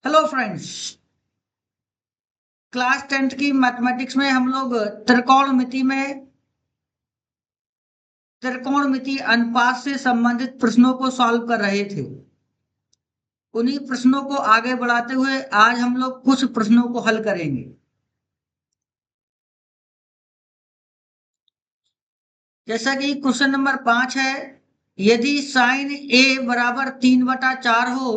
Hello friends. Class 10th की mathematics में हम लोग त्रिकोणमिति अनुपात से संबंधित प्रश्नों को सॉल्व कर रहे थे। उन्हीं प्रश्नों को आगे बढ़ाते हुए आज हम लोग कुछ प्रश्नों को हल करेंगे। जैसा कि क्वेश्चन नंबर 5 है, यदि साइन ए बराबर 3/4 हो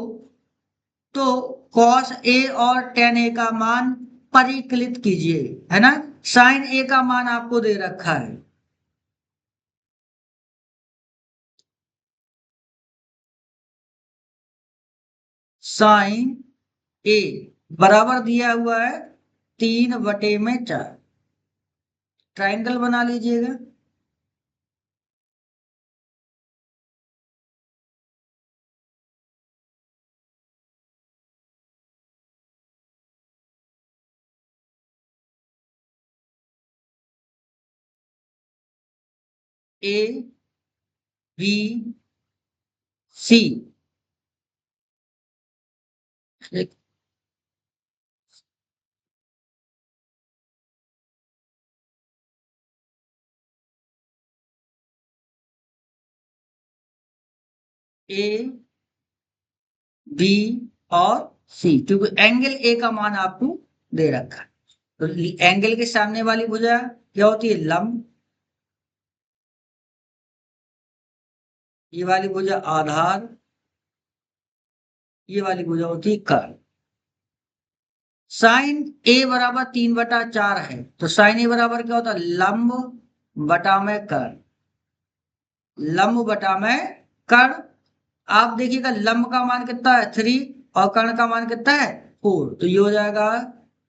तो कॉस ए और टेन ए का मान परिकलित कीजिए। है ना। साइन ए का मान आपको दे रखा है। साइन ए बराबर दिया हुआ है 3/4। ट्रायंगल बना लीजिएगा। A B C. A B और सी, क्योंकि एंगल ए का मान आपको दे रखा है। तो एंगल के सामने वाली भुजा क्या होती है? लंब। ये वाली भुजा आधार। ये वाली भुजा होती है कर्ण। साइन ए बराबर 3/4 है, तो साइन ए बराबर क्या होता है? लंब बटा में कर्ण। लंब बटा में कर्ण। आप देखिएगा लंब का मान कितना है? 3 और कर्ण का मान कितना है? 4। तो ये हो जाएगा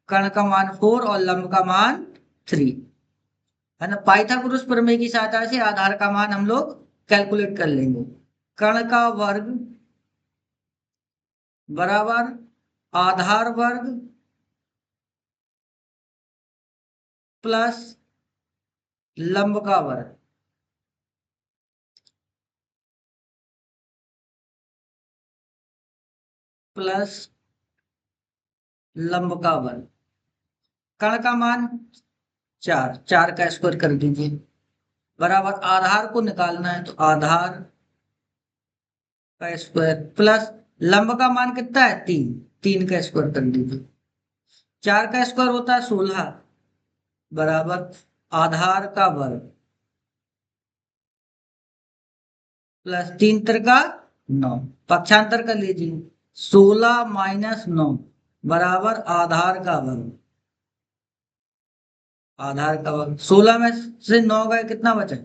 कर्ण का मान 4 और लंब का मान 3। है ना। पाइथागोरस प्रमेय की सहायता से आधार का मान हम लोग कैलकुलेट कर लेंगे। कर्ण का वर्ग बराबर आधार वर्ग प्लस लंब का वर्ग। प्लस लंब का वर्ग। कर्ण का मान 4, 4 का स्क्वायर कर दीजिए। बराबर आधार को निकालना है, तो आधार का स्क्वायर प्लस लंब का मान कितना है? 3, 3 का स्क्वायर कर दीजिए। 4 का स्क्वायर होता है 16 बराबर आधार का वर्ग प्लस 3 त्रिका 9। पक्षांतर कर लीजिए। 16 माइनस 9 बराबर आधार का वर्ग। आधार का वर्ग 16 में से 9 गए, कितना बचा?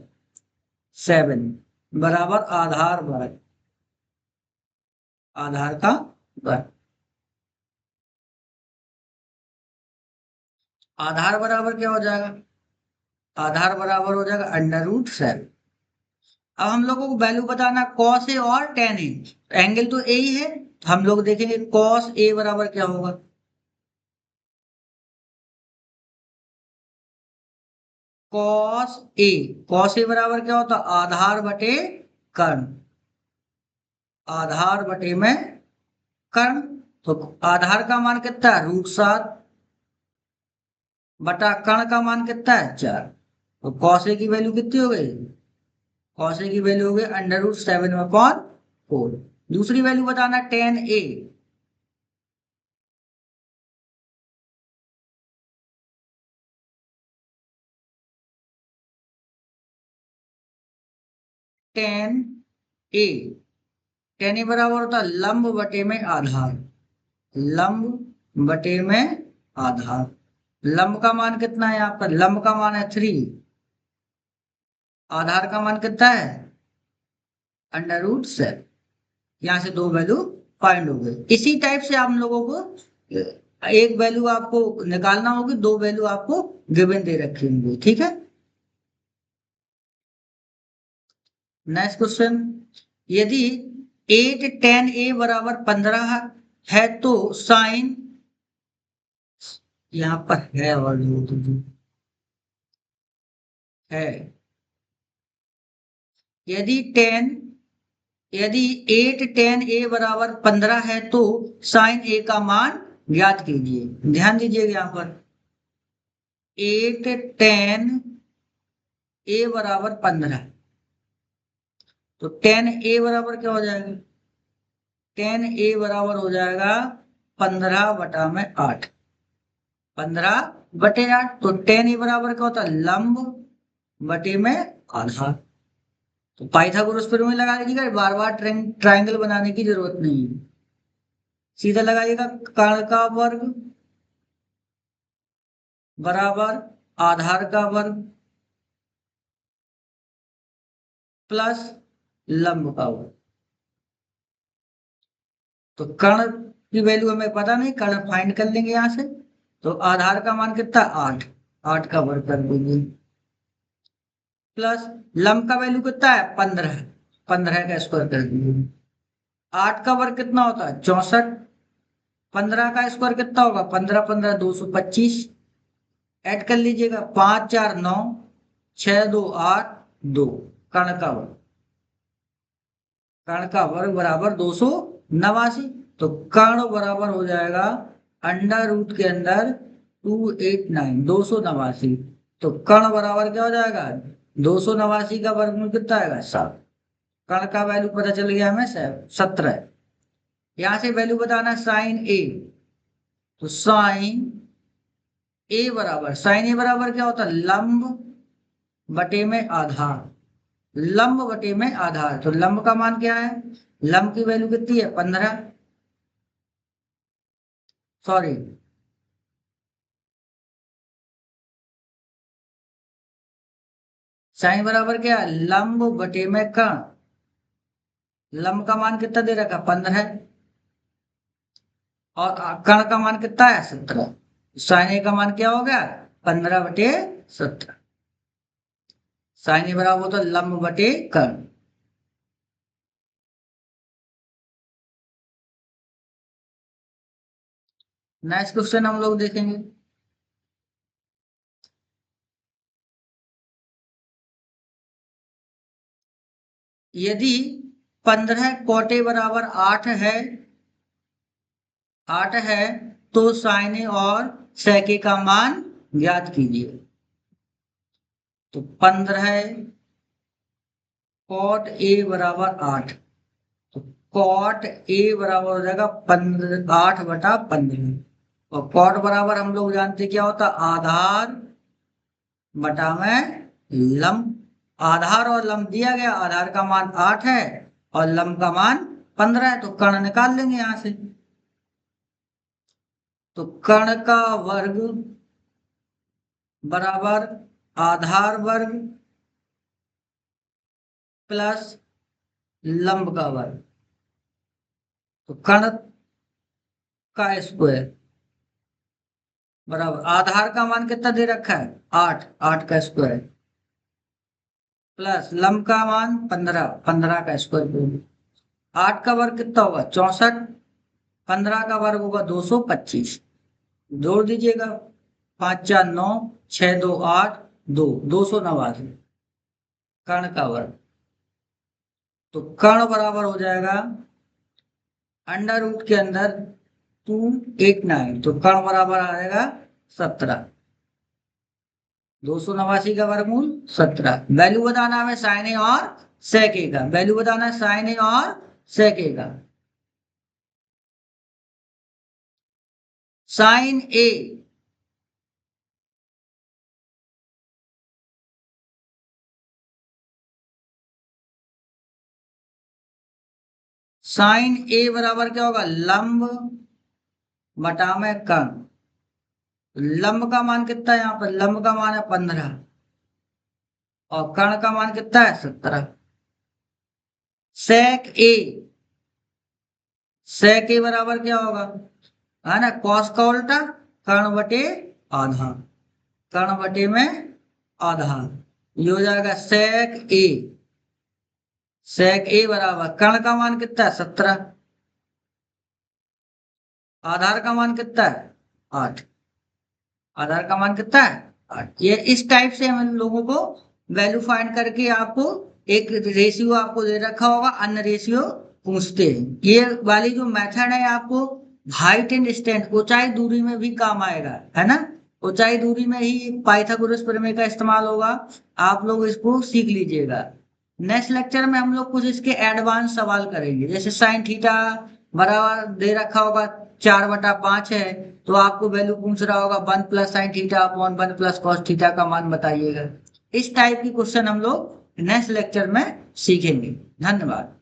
7 बराबर आधार वर्ग। आधार का वर्ग। आधार बराबर क्या हो जाएगा? आधार बराबर हो जाएगा √7। अब हम लोगों को वैल्यू बताना कॉस ए और टेन ए। एंगल तो ए ही है, तो हम लोग देखेंगे कॉस ए बराबर क्या होगा। Cos A. कॉस ए बराबर क्या होता है? आधार बटे कर्ण। आधार बटे में कर्ण। तो आधार का मान कितना है? √7 बटा कर्ण का मान कितना है? 4। तो कॉस ए की वैल्यू कितनी हो गई? कॉस ए की वैल्यू हो गई √7/4। दूसरी वैल्यू बताना टेन ए। टेन ए। टेन ए बराबर होता है लंब बटे में आधार। लंब बटे में आधार। लंब का मान कितना है? यहाँ पर लंब का मान है 3। आधार का मान कितना है? √7। यहाँ से दो वैल्यू फाइंड हो गई। इसी टाइप से आप लोगों को एक वैल्यू आपको निकालना होगी, दो वैल्यू आपको गिवन दे रखी होंगी। ठीक है। नेक्स्ट क्वेश्चन, यदि 8 tan a बराबर 15 है तो साइन, यहाँ पर है और है, यदि tan यदि 8 tan a बराबर 15 है तो साइन a का मान ज्ञात कीजिए। ध्यान दीजिएगा यहां पर 8 tan a बराबर 15, तो tan a बराबर क्या हो जाएगा? tan a बराबर हो जाएगा 15/8, 15/8। तो tan a बराबर क्या होता है? लंब बटे में आधार। तो पाइथागोरस प्रमेय लगा लीजिएगा, बार बार ट्रायंगल बनाने की जरूरत नहीं है, सीधा लगाइएगा। कर्ण का वर्ग बराबर आधार का वर्ग प्लस लंब का वर्ग। तो कर्ण की वैल्यू हमें पता नहीं, कर्ण फाइंड कर लेंगे यहां से। तो आधार का मान कितना? 8, 8 का वर्ग कर देंगे प्लस लंब का वैल्यू कितना है? 15, 15 का स्क्वायर कर देंगे। 8 का वर्ग कितना होता है? 64। 15 का स्क्वायर कितना होगा? 15 15 225। ऐड कर लीजिएगा, 5 4 9, 6 2 8 2। कर्ण का वर्ग, कर्ण का वर्ग बराबर 289। तो कर्ण बराबर हो जाएगा अंडर रूट के अंदर 289, 289। तो कर्ण बराबर क्या हो जाएगा? 289 का वर्गमूल कितना आएगा? 7। कर्ण का वैल्यू पता चल गया हमें 17। यहां से वैल्यू बताना साइन ए। तो साइन साइन ए बराबर क्या होता है? लंब बटे में आधार, लंब बटे में आधार। तो लंब का मान क्या है? लंब की वैल्यू कितनी है? 15, सॉरी साइन बराबर क्या है? लंब बटे में कर्ण। लंब का मान कितना दे रखा? 15, और कर्ण का मान कितना है? 17। साइन ए का मान क्या हो गया? 15/17। साइन ए बराबर होता है लंब बटे कर्ण। नेक्स्ट क्वेश्चन हम लोग देखेंगे। यदि 15 कोटे बराबर 8 है, 8 है, तो साइन ए और sec a का मान ज्ञात कीजिए। तो 15 cot a बराबर 8, तो cot a बराबर हो जाएगा 8/15। और cot बराबर हम लोग जानते क्या होता? आधार बटा में लंब। आधार और लंब दिया गया, आधार का मान 8 है और लंब का मान 15 है। तो कर्ण निकाल लेंगे यहां से। तो कर्ण का वर्ग बराबर आधार वर्ग प्लस लंब का वर्ग। तो कर्ण का स्क्वायर बराबर आधार का मान कितना दे रखा है? 8, 8 का स्क्वायर प्लस लंब का मान 15, 15 का स्क्वायर। 8 का वर्ग कितना होगा? 64। 15 का वर्ग होगा 225। जोड़ दीजिएगा, 5 4 9, 6 2 8 2, 289 कर्ण का वर्ग। तो कर्ण बराबर हो जाएगा अंडर रूट के अंदर 289। तो कर्ण बराबर आ जाएगा 17। 289 का वर्गमूल 17। वैल्यू बताना हमें साइन ए और sec a का। वैल्यू बताना है साइन ए और sec a का। साइन ए साइन ए बराबर क्या होगा? लंब बटा में कर्ण। लंब का मान कितना है? यहाँ पर लंब का मान है 15 और कर्ण का मान कितना है? 17। sec a, sec a बराबर क्या होगा? है ना, कॉस का उल्टा, कर्ण बटे आधार। कर्ण बटे में आधार, ये हो जाएगा sec a। sec a बराबर कर्ण का मान कितना है? 17। आधार का मान कितना है? 8। आधार का मान कितना है? 8। ये इस टाइप से हम लोगों को वैल्यू फाइंड करके आपको एक रेशियो आपको दे रखा होगा, अन्य रेशियो पूछते हैं। ये वाली जो मेथड है आपको हाइट एंड स्टैंड, ऊंचाई दूरी में भी काम आएगा, है ना। ऊंचाई दूरी में ही पाइथागोरस प्रमेय का इस्तेमाल होगा। आप लोग इसको सीख लीजिएगा। नेक्स्ट लेक्चर में हम लोग कुछ इसके एडवांस सवाल करेंगे, जैसे साइन थीटा बराबर दे रखा होगा 4/5 है, तो आपको वैल्यू पूछ रहा होगा 1 plus sine theta upon 1 plus cos theta का मान बताइएगा। इस टाइप की क्वेश्चन हम लोग नेक्स्ट लेक्चर में सीखेंगे। धन्यवाद।